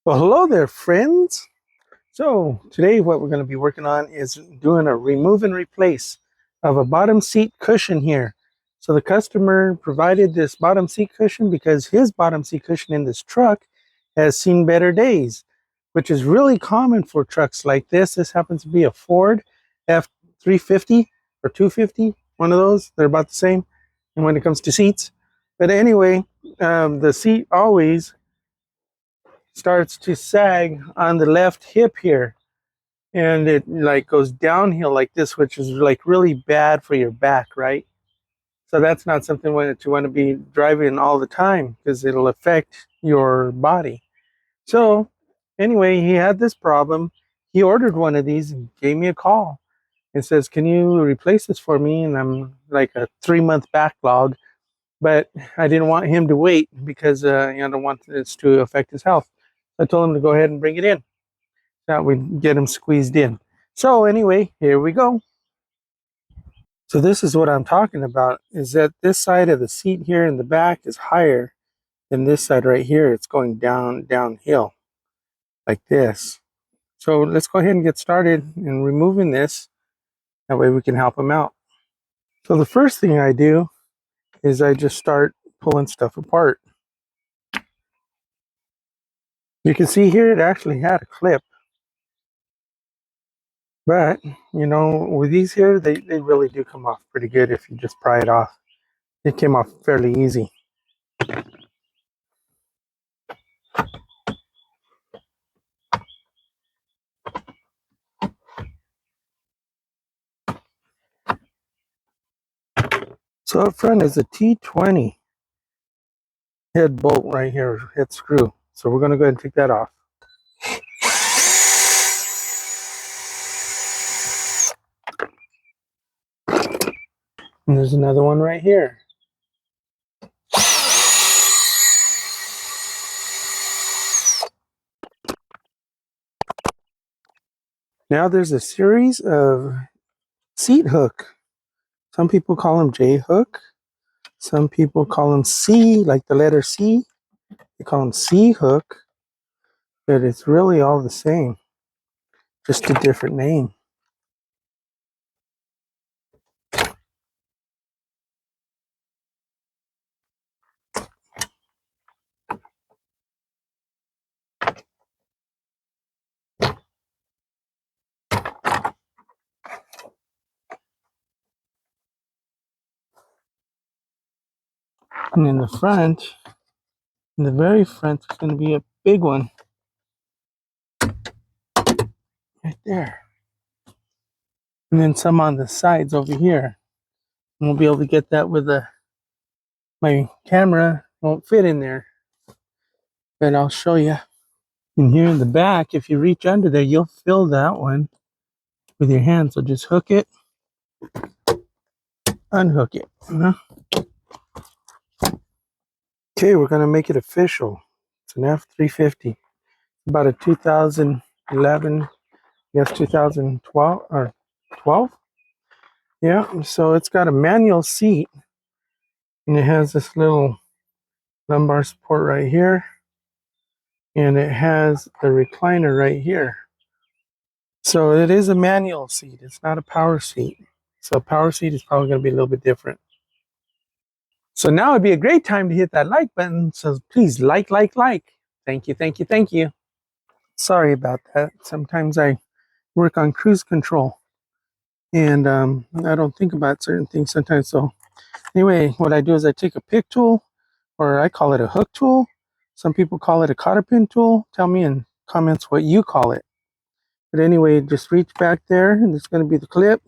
Well, hello there, friends. So today what we're going to be working on is doing a remove and replace of a bottom seat cushion here. So the customer provided this bottom seat cushion because his bottom seat cushion in this truck has seen better days, which is really common for trucks like this. This happens to be a Ford F350 or 250, one of those. They're about the same. And when it comes to seats. But anyway, the seat always starts to sag on the left hip here, and it like goes downhill like this, which is like really bad for your back, right? So that's not something that you want to be driving all the time because it'll affect your body. So anyway, he had this problem. He ordered one of these and gave me a call and says, can you replace this for me? And I'm like a 3-month backlog, but I didn't want him to wait because I don't want this to affect his health. I told him to go ahead and bring it in. That would get him squeezed in. So anyway, here we go. So this is what I'm talking about, is that this side of the seat here in the back is higher than this side right here. It's going downhill like this. So let's go ahead and get started in removing this. That way we can help him out. So the first thing I do is I just start pulling stuff apart. You can see here it actually had a clip. But, with these here, they really do come off pretty good if you just pry it off. It came off fairly easy. So up front is a T20 head bolt right here, head screw. So we're going to go ahead and take that off. And there's another one right here. Now there's a series of seat hook. Some people call them J hook. Some people call them C, like the letter C. They call them C hook. But it's really all the same, just a different name. And in the front, in the very front, is going to be a big one. Right there. And then some on the sides over here. And we'll be able to get that with my camera. Won't fit in there. But I'll show you. And here in the back, if you reach under there, you'll fill that one with your hand. So just hook it, unhook it. Okay, we're going to make it official. It's an F350. About a 2011, yes, 2012 or 12. Yeah, so it's got a manual seat. And it has this little lumbar support right here. And it has a recliner right here. So it is a manual seat. It's not a power seat. So a power seat is probably going to be a little bit different. So now would be a great time to hit that like button. So please like. Thank you, thank you, thank you. Sorry about that. Sometimes I work on cruise control and I don't think about certain things sometimes. So anyway, what I do is I take a pick tool, or I call it a hook tool. Some people call it a cotter pin tool. Tell me in comments what you call it. But anyway, just reach back there and it's going to be the clip.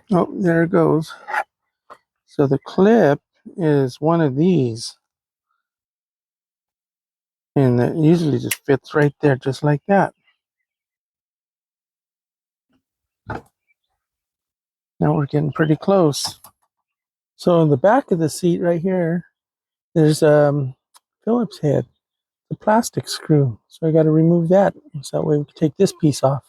Oh, there it goes. So the clip is one of these. And it usually just fits right there, just like that. Now we're getting pretty close. So in the back of the seat right here, there's Phillips head, the plastic screw. So I got to remove that. So that way we can take this piece off.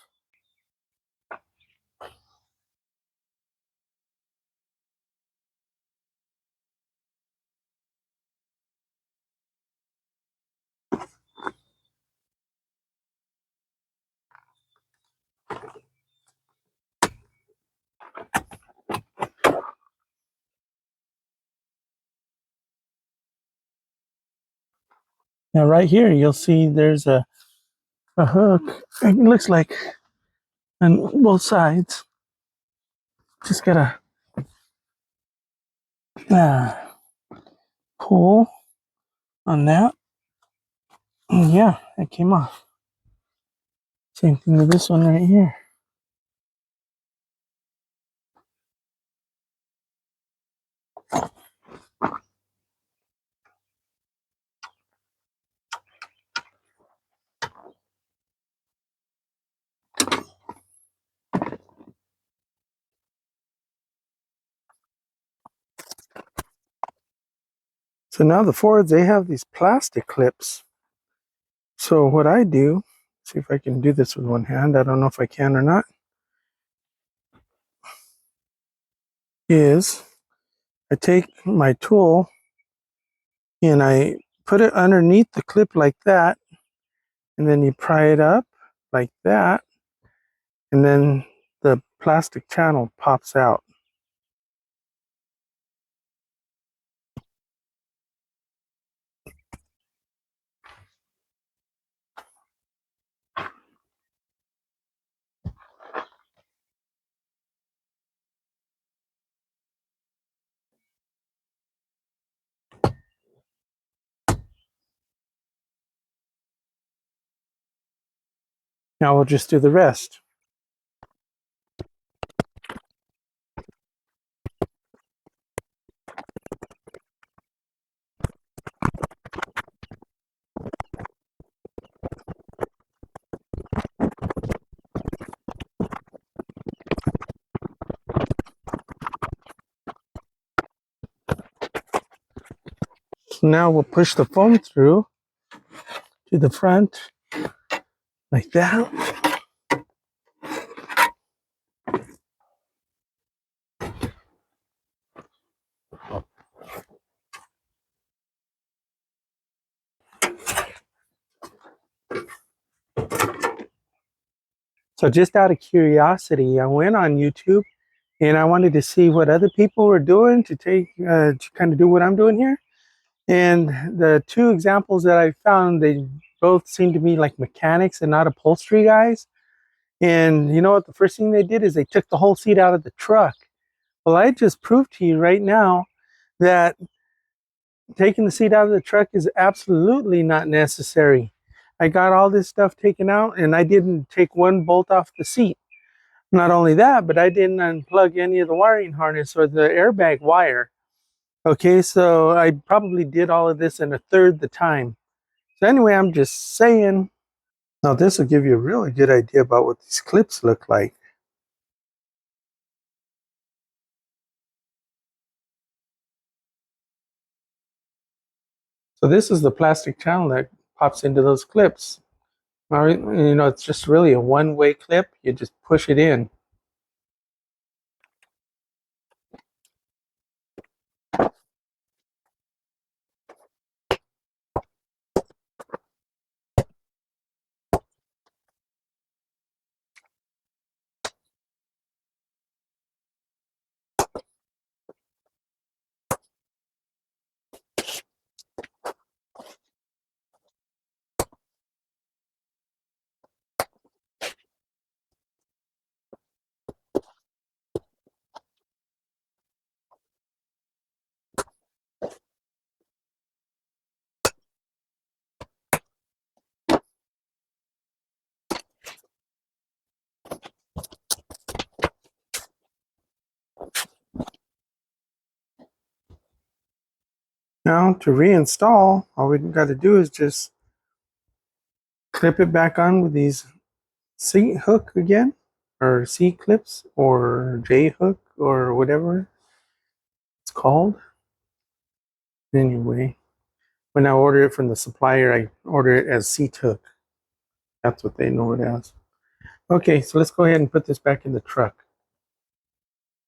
Now right here, you'll see there's a hook. It looks like on both sides. Just gotta uh, pull on that. And yeah, it came off. Same thing with this one right here. So now the Fords, they have these plastic clips. So what I do, see if I can do this with one hand. I don't know if I can or not. Is I take my tool and I put it underneath the clip like that, and then you pry it up like that, and then the plastic channel pops out. Now we'll just do the rest. So now we'll push the foam through to the front like that. So just out of curiosity, I went on YouTube and I wanted to see what other people were doing to kind of do what I'm doing here. And the two examples that I found, they both seem to be like mechanics and not upholstery guys. And you know what? The first thing they did is they took the whole seat out of the truck. Well, I just proved to you right now that taking the seat out of the truck is absolutely not necessary. I got all this stuff taken out and I didn't take one bolt off the seat. Not only that, but I didn't unplug any of the wiring harness or the airbag wire. Okay, so I probably did all of this in a third the time. So anyway, I'm just saying. Now this will give you a really good idea about what these clips look like. So this is the plastic channel that pops into those clips. All right, you know, it's just really a one-way clip. You just push it in. Now to reinstall, all we got to do is just clip it back on with these C hook again, or C clips, or J hook, or whatever it's called. Anyway, when I order it from the supplier, I order it as seat hook. That's what they know it as. Okay, so let's go ahead and put this back in the truck.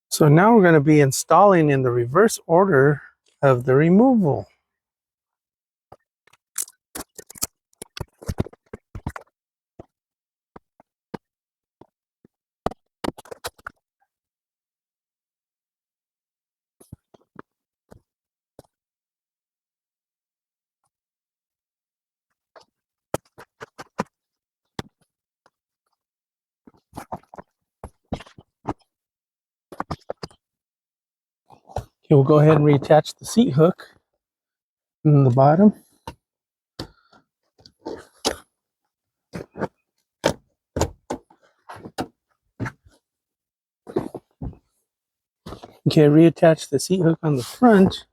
So now we're going to be installing in the reverse order of the removal. We'll go ahead and reattach the seat hook in the bottom. Okay, reattach the seat hook on the front.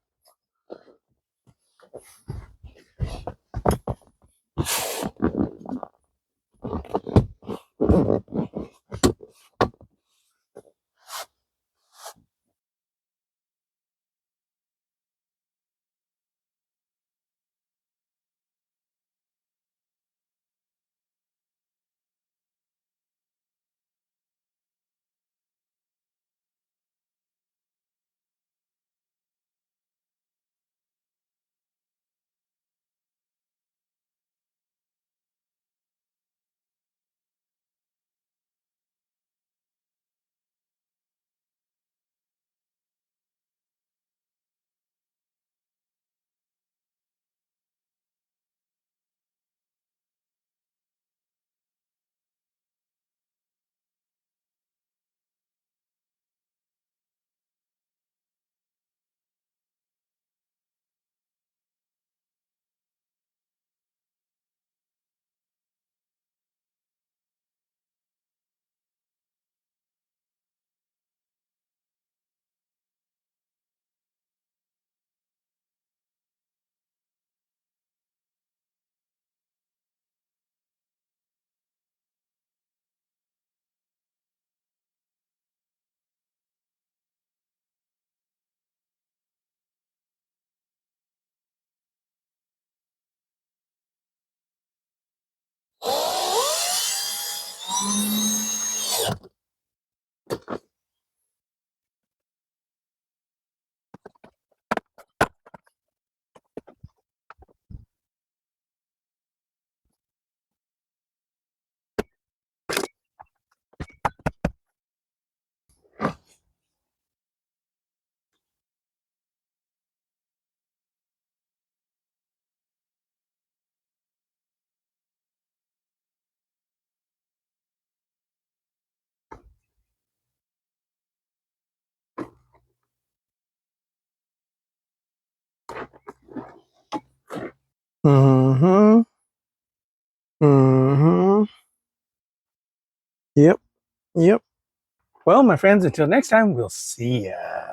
Mm-hmm. Mm-hmm. Yep. Yep. Well, my friends, until next time, we'll see ya.